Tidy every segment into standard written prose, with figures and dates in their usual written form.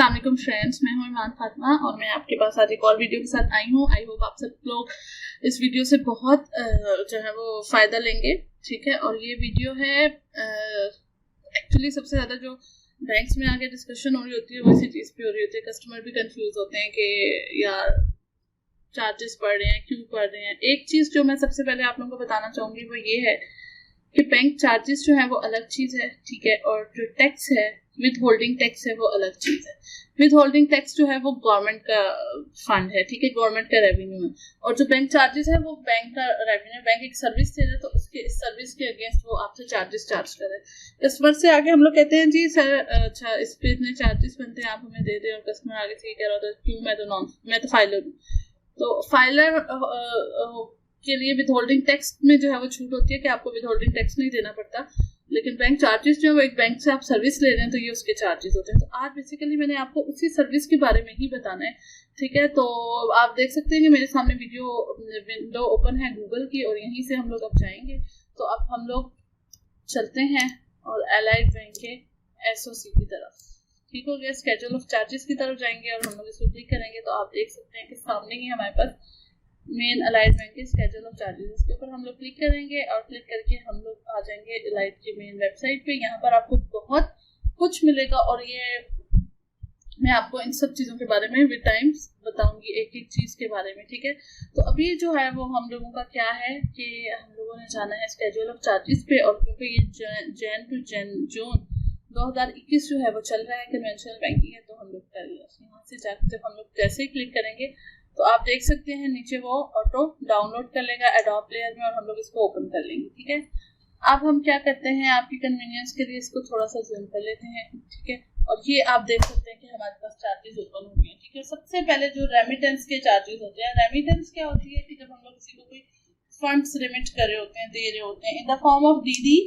अस्सलाम वालेकुम फ्रेंड्स, मैं हूं ईमान फातिमा और मैं आपके पास आज एक और वीडियो के साथ आई हूं। आई होप आप सब लोग इस वीडियो से बहुत जो है वो फ़ायदा लेंगे, ठीक है। और ये वीडियो है एक्चुअली सबसे ज़्यादा जो बैंक्स में आगे डिस्कशन हो रही होती है वो इसी चीज़ पे हो रही होती है। कस्टमर भी कंफ्यूज होते हैं कि यार चार्जेस बढ़ रहे हैं, क्यों बढ़ रहे हैं। एक चीज़ जो मैं सबसे पहले आप लोगों को बताना चाहूँगी वो ये है कि बैंक चार्जेस जो है वो अलग चीज़ है, ठीक है। और जो टैक्स है, विद होल्डिंग टैक्स है, वो अलग चीज़ है। विद होल्डिंग टैक्स जो है वो गवर्नमेंट का फंड है, ठीक है, गवर्नमेंट का रेवेन्यू है। और जो बैंक चार्जेस है वो बैंक का रेवेन्यू। बैंक एक सर्विस दे रहा है तो उसके सर्विस के अगेंस्ट वो आपसे चार्जेस चार्ज कर रहे हैं। कस्टमर से आगे हम लोग कहते हैं जी सर अच्छा इस पे इतने चार्जेस बनते हैं, आप हमें दे दें। और कस्टमर आगे से ये कह रहा होता है क्यों, मैं तो फाइलर हूँ। तो फाइलर के लिए विदहोल्डिंग टैक्स में जो है वो छूट होती है कि आपको विदहोल्डिंग टैक्स नहीं देना पड़ता। लेकिन बैंक चार्जेस जो है वो एक बैंक से आप सर्विस ले रहे हैं तो ये उसके चार्जेस होते हैं। तो आज बेसिकली मैंने आपको उसी सर्विस के बारे में ही बताना है, ठीक है। तो आप देख सकते हैं कि मेरे सामने विंडो ओपन है गूगल की और यहीं से हम लोग अब जाएंगे। तो अब हम लोग चलते हैं और एलाइड बैंक के SOC की तरफ, ठीक हो गया। स्केड्यूल ऑफ चार्जेस की तरफ जाएंगे और हम लोग इसको क्लिक करेंगे तो आप देख सकते हैं कि सामने ही हमारे पास मेन अलाइड बैंक के स्केड्यूल ऑफ चार्जेस, इसके ऊपर हम लोग क्लिक करेंगे और क्लिक करके हम लोग आ जाएंगे अलाइड की मेन वेबसाइट पे। यहाँ पर आपको बहुत कुछ मिलेगा और ये मैं आपको इन सब चीज़ों के बारे में विद टाइम्स बताऊंगी, एक एक चीज़ के बारे में, ठीक है। तो अभी जो है वो हम लोगों का क्या है कि हम लोगों ने जाना है स्केड्यूल ऑफ चार्जेस पे। और क्योंकि ये जैन टू जून 2021 जो है वो चल रहा है, कन्वेंशनल बैंकिंग है, तो हम लोग कर यहाँ से जाकर जब हम लोग जैसे ही क्लिक करेंगे तो आप देख सकते हैं नीचे वो ऑटो डाउनलोड कर लेगा एडोब प्लेयर में और हम लोग इसको ओपन कर लेंगे, ठीक है। अब हम क्या करते हैं, आपकी कन्वीनियंस के लिए इसको थोड़ा सा जूम कर लेते हैं, ठीक है। और ये आप देख सकते हैं कि हमारे पास चार्जेस ओपन हो गए हैं, ठीक है। सबसे पहले जो रेमिटेंस के चार्जेस होते हैं, रेमिटेंस क्या होती है कि जब हम लोग किसी को कोई फंड्स रिमिट कर रहे होते हैं, दे रहे होते हैं in the form of DD,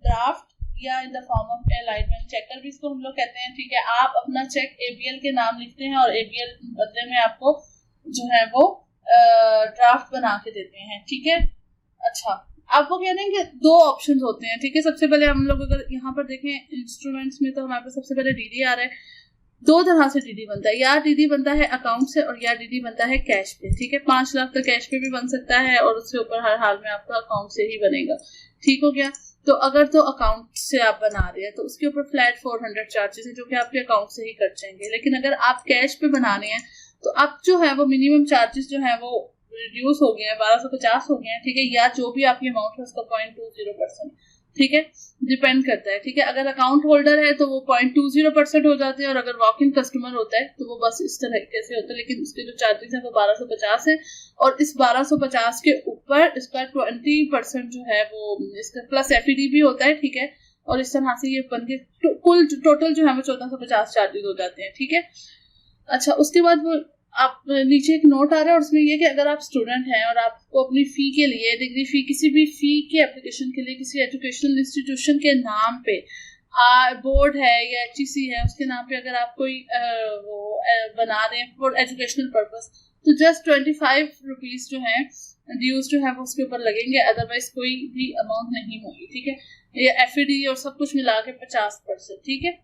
draft या in the form of alignment checker भी इसको हम लोग कहते हैं, ठीक है। आप अपना चेक ABL के नाम लिखते हैं और ABL बदले में आपको जो है वो ड्राफ्ट बना के देते हैं, ठीक है। अच्छा, आपको कह रहे हैं कि दो ऑप्शंस होते हैं, ठीक है। सबसे पहले हम लोग अगर यहाँ पर देखें इंस्ट्रूमेंट्स में तो हमारे पास सबसे पहले DD आ रहा है। दो तरह से DD बनता है, या DD बनता है अकाउंट से और या DD बनता है कैश पे, ठीक है। 5 लाख तक कैश पे भी बन सकता है और उससे ऊपर हर हाल में आपका अकाउंट से ही बनेगा, ठीक हो गया। तो अगर तो अकाउंट से आप बना रहे हैं तो उसके ऊपर फ्लैट 400 चार्जेस है जो कि आपके अकाउंट से ही कट जाएंगे। लेकिन अगर आप कैश पे बना रहे हैं तो अब जो है वो मिनिमम चार्जेस जो है वो रिड्यूस हो गए हैं, 1250 हो गए हैं, ठीक है। या जो भी आपकी अमाउंट है उसका 0.20%, ठीक है, डिपेंड करता है, ठीक है। अगर अकाउंट होल्डर है तो वो 0.20% हो जाते हैं और अगर वॉक इन कस्टमर होता है तो वो बस इस तरीके से होता है। लेकिन उसके जो चार्जेस है वो 1250 है और इस 1250 के ऊपर इसका 20% जो है वो इसका प्लस FED भी होता है, ठीक है। और इस तरह से ये बन के कुल टोटल जो है वो 1450 चार्जेस हो जाते हैं, ठीक है। अच्छा, उसके बाद वो आप नीचे एक नोट आ रहा है और उसमें ये कि अगर आप स्टूडेंट हैं और आपको अपनी फ़ी के लिए, डिग्री फ़ी, किसी भी फ़ी के एप्लीकेशन के लिए किसी एजुकेशनल इंस्टीट्यूशन के नाम पे बोर्ड है या HEC है उसके नाम पे अगर आप कोई वो बना रहे हैं फॉर एजुकेशनल पर्पस तो जस्ट 25 रुपीज़ जो है ड्यूज जो है वो उसके ऊपर लगेंगे, अदरवाइज कोई भी अमाउंट नहीं होगी, ठीक है। ये FED और सब कुछ मिला के 50%, ठीक है।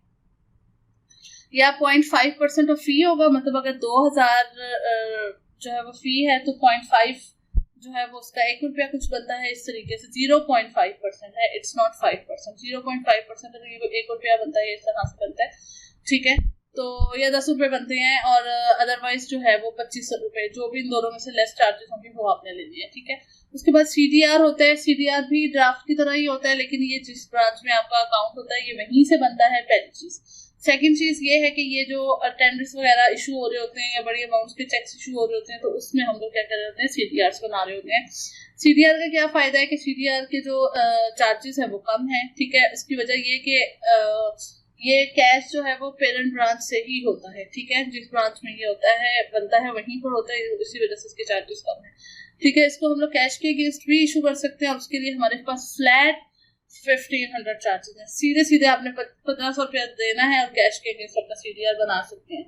या 0.5% ऑफ फी होगा, मतलब अगर 2000 जो है वो फी है तो 0.5 जो है वो उसका ₹1 कुछ बनता है, इस तरीके से 0.5% है, इट्स नॉट 5%। 0.5% अगर ये ₹1 बनता है, इस तरह से बनता है, ठीक है। तो या ₹10 बनते हैं और अदरवाइज जो है वो ₹25, जो भी इन दोनों में से लेस चार्जेस होंगे वो आपने लेनी है, ठीक है। उसके बाद CDR होता है। CDR भी ड्राफ्ट की तरह ही होता है लेकिन ये जिस ब्रांच में आपका अकाउंट होता है ये वहीं से बनता है, पहली चीज़। सेकंड चीज़ ये है कि ये जो टेंडर्स वगैरह इशू हो रहे होते हैं या बड़ी अमाउंट्स के चेक्स इशू हो रहे होते हैं तो उसमें हम लोग क्या कर रहे होते हैं, CDRs बना रहे होते हैं। CDR का क्या फ़ायदा है कि CDR के जो चार्जेस है वो कम है, ठीक है। इसकी वजह ये कि ये कैश जो है वो पेरेंट ब्रांच से ही होता है, ठीक है। जिस ब्रांच में ये होता है बनता है वहीं पर होता है, इसी वजह से इसके चार्जेस कम है, ठीक है। इसको हम लोग कैश के अगेंस्ट भी इशू कर सकते हैं और उसके लिए हमारे पास फ्लैट 1500 चार्जेस हैं। सीधे आपने 1500 रुपया देना है और कैश के अगेंस्ट अपना CDR बना सकते हैं,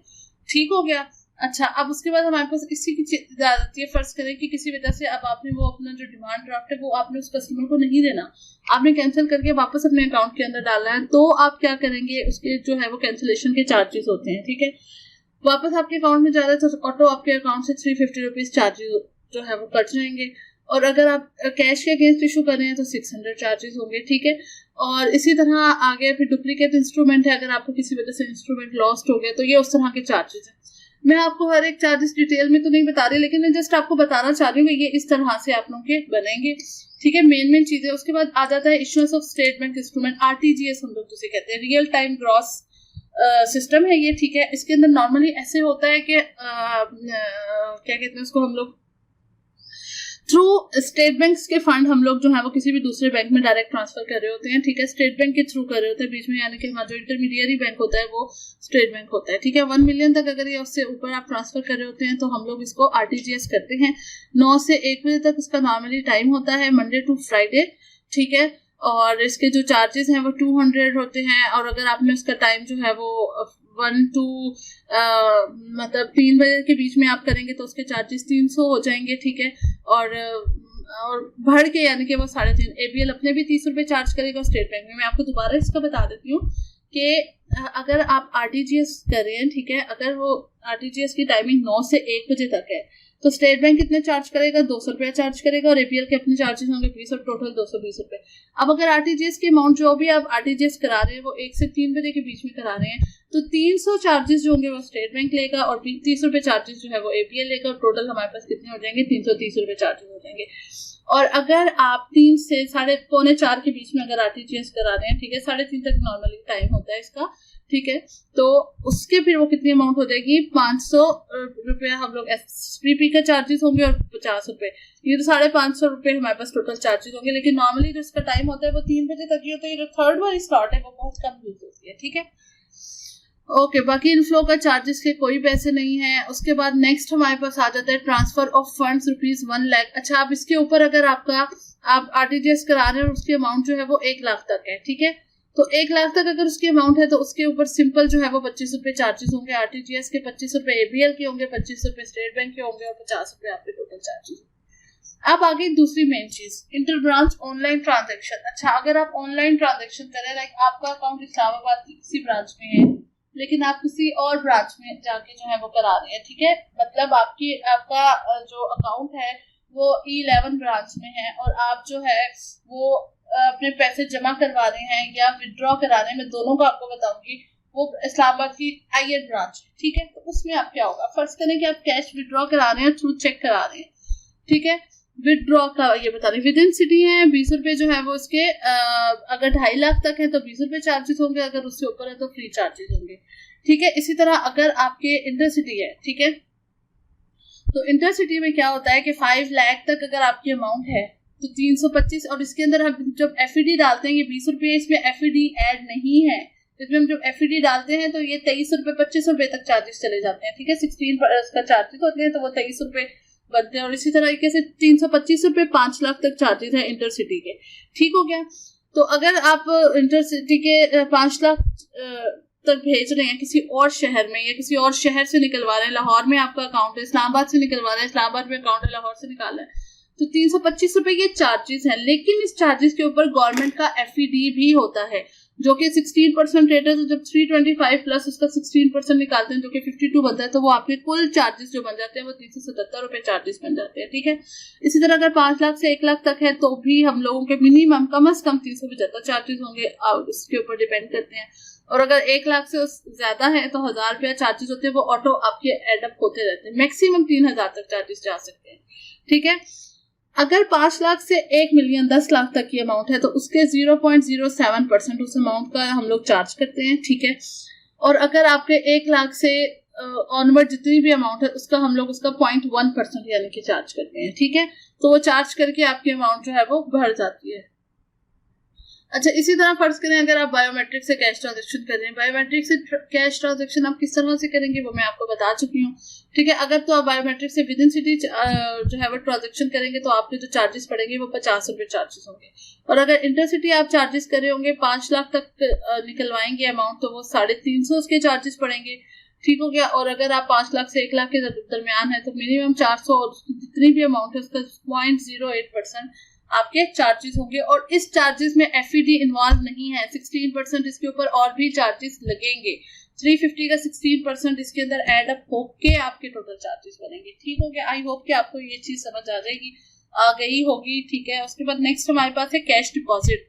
ठीक हो गया। अच्छा, अब उसके बाद हमारे पास इसी की चीज आ जाती है। फर्ज करें कि किसी वजह से अब आपने वो अपना जो डिमांड ड्राफ्ट है वो आपने उस कस्टमर को नहीं देना, आपने कैंसिल करके वापस अपने अकाउंट के अंदर डालना है, तो आप क्या करेंगे, उसके जो है वो कैंसिलेशन के चार्जेस होते हैं, ठीक है। वापस आपके अकाउंट में जा रहा है तो ऑटो आपके अकाउंट से 350 रुपीज चार्जेस जो है वो कट जाएंगे, और अगर आप कैश के अगेंस्ट इशू कर रहे हैं तो 600 चार्जेस होंगे, ठीक है। और इसी तरह आगे फिर डुप्लीकेट इंस्ट्रूमेंट है, अगर आपको किसी वजह से इंस्ट्रूमेंट लॉस्ट हो गया तो ये उस तरह के चार्जेस हैं। मैं आपको हर एक चार्जेस डिटेल में तो नहीं बता रही, लेकिन मैं जस्ट आपको बताना चाह रही हूँ कि ये इस तरह से आप लोगों के बनेंगे, ठीक है। मेन चीजें। उसके बाद आ जाता है issuance of state bank instrument, RTGS हम लोग जिसे कहते हैं, रियल टाइम ग्रॉस सिस्टम है ये, ठीक है। इसके अंदर नॉर्मली ऐसे होता है कि क्या कहते हैं उसको, हम लोग थ्रू स्टेट बैंक के फंड हम लोग जो है वो किसी भी दूसरे बैंक में डायरेक्ट ट्रांसफर कर रहे होते हैं, ठीक है। स्टेट बैंक के थ्रू कर रहे होते हैं बीच में, यानी कि हमारा जो इंटरमीडिएरी बैंक होता है वो स्टेट बैंक होता है, ठीक है। 1 मिलियन तक अगर ये उससे ऊपर आप ट्रांसफर कर रहे होते हैं तो हम लोग इसको आरटीजीएस करते हैं। 9 से 1 बजे तक इसका नॉर्मली टाइम होता है, मंडे टू फ्राइडे, ठीक है। और इसके जो चार्जेस हैं वो 200 होते हैं, और अगर आपने उसका टाइम जो है वो 1 to मतलब 3 बजे के बीच में आप करेंगे तो उसके चार्जेस 300 हो जाएंगे, ठीक है। और बढ़ के यानी कि वो 3.5, एबीएल अपने भी 30 रुपए चार्ज करेगा स्टेट बैंक में। मैं आपको दोबारा इसका बता देती हूँ कि अगर आप आरटीजीएस कर रहे हैं, ठीक है, अगर वो आरटीजीएस की टाइमिंग 9 से 1 बजे तक है तो स्टेट बैंक कितने चार्ज करेगा, 200 रुपया चार्ज करेगा, और एपीएल के अपने चार्जेस होंगे 20 और टोटल 220 रुपए। अब अगर आरटीजीएस की अमाउंट जो भी आप आरटीजीएस करा रहे हैं वो 1 से 3 बजे के बीच में करा रहे हैं तो 300 चार्जेस जो होंगे वो स्टेट बैंक लेगा और 30 रुपए चार्जेस जो है वो एपीएल लेगा, और टोटल हमारे पास कितने हो जाएंगे, 330 रुपए चार्जेस हो जाएंगे। और अगर आप 3 से 3:45 के बीच में अगर आरटीजीएस करा रहे हैं, ठीक है, 3:30 तक नॉर्मली टाइम होता है इसका, ठीक है, तो उसके फिर वो कितनी अमाउंट हो जाएगी, 500 रुपया हम लोग एसपीपी का चार्जेस होंगे और 50 रुपए, ये तो 550 रुपए हमारे पास टोटल चार्जेस होंगे। लेकिन नॉर्मली जो इसका टाइम होता है वो 3 बजे तक ही होता है, जो थर्ड वाली स्लॉट है वो बहुत कम यूज होती है, ठीक है। ओके, बाकी इनफ्लो का चार्जेस के कोई पैसे नहीं है। उसके बाद नेक्स्ट हमारे पास आ जाता है ट्रांसफर ऑफ फंड्स ₹1 लाख। अच्छा, आप इसके ऊपर अगर आप आरटीजीएस करा रहे हैं और उसकी अमाउंट जो है वो 1 लाख तक है, ठीक है, तो 1 लाख तक अगर उसकी अमाउंट है तो उसके ऊपर सिंपल जो है वो 25 रुपए चार्जेस होंगे आरटीजीएस के, 25 रुपए एबीएल के होंगे, 25 रुपए स्टेट बैंक के होंगे और 50 रुपए आपके टोटल चार्जेस। अब आगे दूसरी मेन चीज, इंटर ब्रांच ऑनलाइन ट्रांजेक्शन। अच्छा, अगर आप ऑनलाइन ट्रांजेक्शन करें, लाइक आपका अकाउंट इस्लामाबाद की किसी ब्रांच में है लेकिन आप किसी और ब्रांच में जाके जो है वो करा रहे हैं, ठीक है, मतलब आपका जो अकाउंट है वो E11 ब्रांच में है और आप जो है वो अपने पैसे जमा करवा रहे हैं या विड्रॉ करा रहे हैं, मैं दोनों को आपको बताऊंगी, वो इस्लामाबाद की IN ब्रांच, ठीक है। तो उसमें आप क्या होगा, फर्स्ट करें कि आप कैश विड्रॉ करा रहे हैं, थ्रू चेक करा रहे हैं, ठीक है। विड्रॉ का ये बता रहे, विद इन सिटी है, 20 रुपए जो है वो उसके अगर 2.5 लाख तक है तो 20 रुपए चार्जेस होंगे, अगर उससे ऊपर है तो फ्री चार्जेस होंगे, ठीक है। इसी तरह अगर आपके इंटरसिटी है, ठीक है, तो इंटरसिटी में क्या होता है कि 5 लाख तक अगर आपकी अमाउंट है तो 325, और इसके अंदर हम जब एफईडी डालते हैं ये 20 रुपए, इसमें एफईडी ऐड नहीं है, इसमें हम जब एफईडी डालते हैं तो ये 23 रुपए 25 रुपए तक चार्जेस चले जाते हैं, ठीक है। 16 का चार्जेस होते हैं तो वो 23 रुपए बनते हैं, और इसी तरीके से 325 रुपए 5 लाख तक चार्जेस हैं इंटरसिटी के, ठीक हो गया। तो अगर आप इंटरसिटी के 5 लाख तक भेज रहे हैं किसी और शहर में या किसी और शहर से निकलवा रहे हैं, लाहौर में आपका अकाउंट है, इस्लामाबाद से निकलवा रहे हैं, इस्लामाबाद में अकाउंट है, लाहौर से निकाला है, तो 325 रुपए ये चार्जेस हैं। लेकिन इस चार्जेस के ऊपर गवर्नमेंट का एफईडी भी होता है जो कि 16% रेट है, तो जब 325 प्लस उसका 16% निकालते हैं जो कि 52 बनता है, तो वो आपके कुल चार्जेस जो बन जाते हैं वो 377 रुपए चार्जेस बन जाते हैं, ठीक है। इसी तरह अगर 5 लाख से 1 लाख तक है तो भी हम लोगों के मिनिमम कम से कम 375 चार्जेस होंगे, उसके ऊपर डिपेंड करते हैं। और अगर 1 लाख से ज्यादा है तो 1000 रुपया चार्जेस होते हैं, वो ऑटो आपके एडअप होते रहते हैं, मैक्सिमम 3000 तक चार्जेस जा सकते हैं, ठीक है। अगर 5 लाख से 1 मिलियन 10 लाख तक की अमाउंट है तो उसके 0.07% उस अमाउंट का हम लोग चार्ज करते हैं, ठीक है। और अगर आपके 1 लाख से ऑनवर्ड जितनी भी अमाउंट है उसका हम लोग उसका 0.1% यानी कि चार्ज करते हैं, ठीक है। तो वो चार्ज करके आपकी अमाउंट जो है वो बढ़ जाती है। अच्छा, इसी तरह फर्ज करें अगर आप बायोमेट्रिक से कैश ट्रांजैक्शन कर रहे हैं, बायोमेट्रिक से कैश ट्रांजैक्शन आप किस तरह से करेंगे वो मैं आपको बता चुकी हूँ, ठीक है। अगर तो आप बायोमेट्रिक से विद इन सिटी जो है वो ट्रांजैक्शन करेंगे तो आपके जो चार्जेस पड़ेंगे वो 50 रुपए चार्जेस होंगे, और अगर इंटरसिटी आप चार्जेस कर रहे होंगे 5 लाख तक निकलवाएंगे अमाउंट तो वो 350 उसके चार्जेस पड़ेंगे, ठीक हो गया। और अगर आप 5 लाख से 1 लाख के दरमियान है तो मिनिमम 400 और जितनी भी अमाउंट है उसका 0.08% आपके चार्जेस होंगे। और इस चार्जेस में FED इन्वॉल्व नहीं है, 16% इसके ऊपर और भी चार्जेस लगेंगे। 350 का 16% इसके अंदर एड अप होके आपके टोटल चार्जेस बनेंगे। ठीक हो गया। आई होप कि आपको ये चीज समझ आ गई होगी। ठीक है, उसके बाद नेक्स्ट हमारे पास है कैश डिपॉजिट।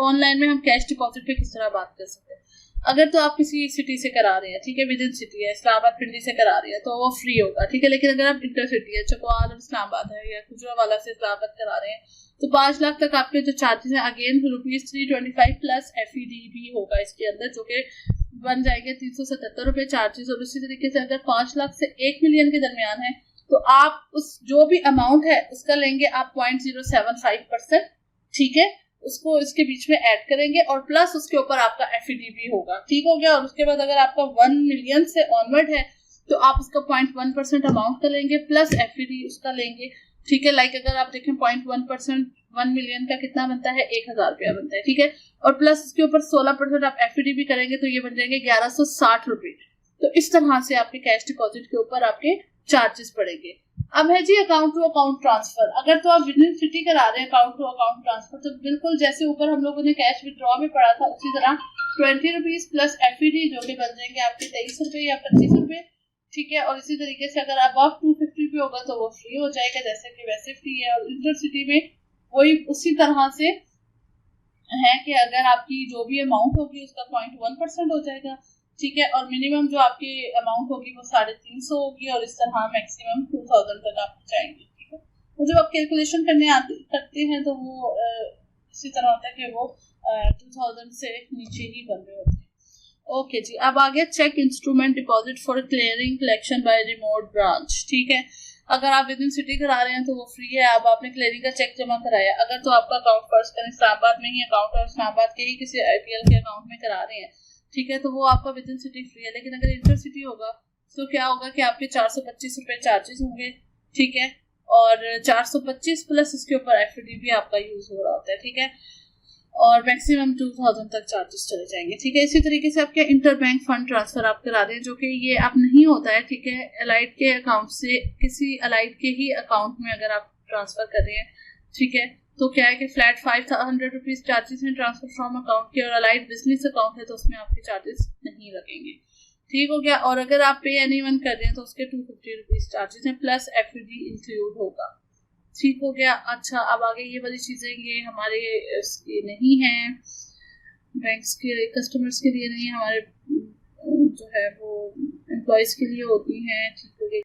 ऑनलाइन में हम कैश डिपॉजिट पे किस तरह बात कर सकते हैं। अगर तो आप किसी सिटी से करा रहे हैं, ठीक है, विद इन सिटी है, इस्लामाबाद पिंडी से करा रहे हैं तो वो फ्री होगा। ठीक है, लेकिन अगर आप इंटर सिटी है, चकवाल और इस्लामाबाद है या गुजरावाला से इस्लामाबाद करा रहे हैं तो 5 लाख तक आपके जो चार्जेस हैं अगेन ₹325 प्लस FED भी होगा इसके अंदर, जो कि बन जाएंगे ₹377 चार्जेस। और उसी तरीके से अगर 5 लाख से 1 मिलियन के दरमियान है तो आप उस जो भी अमाउंट है उसका लेंगे आप 0.075%। ठीक है, उसको इसके बीच में ऐड करेंगे और प्लस उसके ऊपर आपका FED भी होगा। ठीक हो गया। और उसके बाद अगर आपका 1 मिलियन से ऑनवर्ड है तो आप उसका 0.1% अमाउंट का लेंगे प्लस FED उसका लेंगे। ठीक है, लाइक अगर आप देखें 0.1% 1 मिलियन का कितना बनता है, 1000 रुपया बनता है। ठीक है, और प्लस उसके ऊपर 16% आप FED भी करेंगे तो ये बन जाएंगे 1160 रुपये। तो इस तरह से आपके कैश डिपॉजिट के ऊपर आपके चार्जेस पड़ेंगे। अब है जी अकाउंट टू अकाउंट ट्रांसफर। अगर तो आप विद इन सिटी करा रहे हैं अकाउंट टू अकाउंट ट्रांसफर तो बिल्कुल जैसे ऊपर हम लोगों ने कैश विड्रॉ में पढ़ा था उसी तरह ₹20 प्लस FED जो कि बन जाएंगे आपके ₹23 या ₹25। ठीक है, और इसी तरीके से अगर अब 250 पे होगा तो वो फ्री हो जाएगा जैसे कि वैसे फ्री है। और इंटरसिटी में वही उसी तरह से है कि अगर आपकी जो भी अमाउंट होगी उसका 0.1% हो जाएगा। ठीक है, और मिनिमम जो आपकी अमाउंट होगी वो 350 होगी और इस तरह मैक्सिमम 2000 तक आप जाएंगे। ठीक है, तो जब आप कैलकुलेशन करते हैं तो वो इसी तरह होता है कि वो 2000 से नीचे ही बन रहे होते हैं। ओके जी, अब आगे cheque instrument deposit for clearing collection by remote branch. ठीक है, अगर आप विद इन सिटी करा रहे हैं तो वो फ्री है। अब आपने क्लियरिंग का चेक जमा कराया, अगर तो आपका अकाउंट फर्स्ट करें इस्लामाबाद में ही अकाउंट है और इस्लामाबाद के ही किसी IPL के अकाउंट में करा रहे हैं, ठीक है, तो वो आपका विद इन सिटी फ्री है। लेकिन अगर इंटर सिटी होगा तो क्या होगा कि आपके 425 रुपए चार्जेस होंगे। ठीक है, और 425 प्लस इसके ऊपर FED भी आपका यूज हो रहा होता है। ठीक है, और मैक्सिमम 2000 तक चार्जेस चले जाएंगे। ठीक है, इसी तरीके से आपके इंटर बैंक फंड ट्रांसफर आप करा दें जो कि ये अब नहीं होता है। ठीक है, अलाइड के अकाउंट से किसी अलाइड के ही अकाउंट में अगर आप ट्रांसफर कर रहे हैं, ठीक है, तो क्या है कि फ्लैट 500 रुपीज चार्जेस हैं ट्रांसफर फ्रॉम अकाउंट के। और अलाइड बिजनेस अकाउंट है तो उसमें आपके चार्जेस नहीं लगेंगे। ठीक हो गया। और अगर आप पे एनीवन कर रहे हैं तो उसके 250 रुपीज चार्जेस हैं प्लस FED इंक्लूड होगा। ठीक हो गया। अच्छा, अब आगे ये वाली चीजें ये हमारे इसके नहीं है, बैंक्स के कस्टमर्स के लिए नहीं, हमारे जो है वो एम्प्लॉयज के लिए होती हैं। ठीक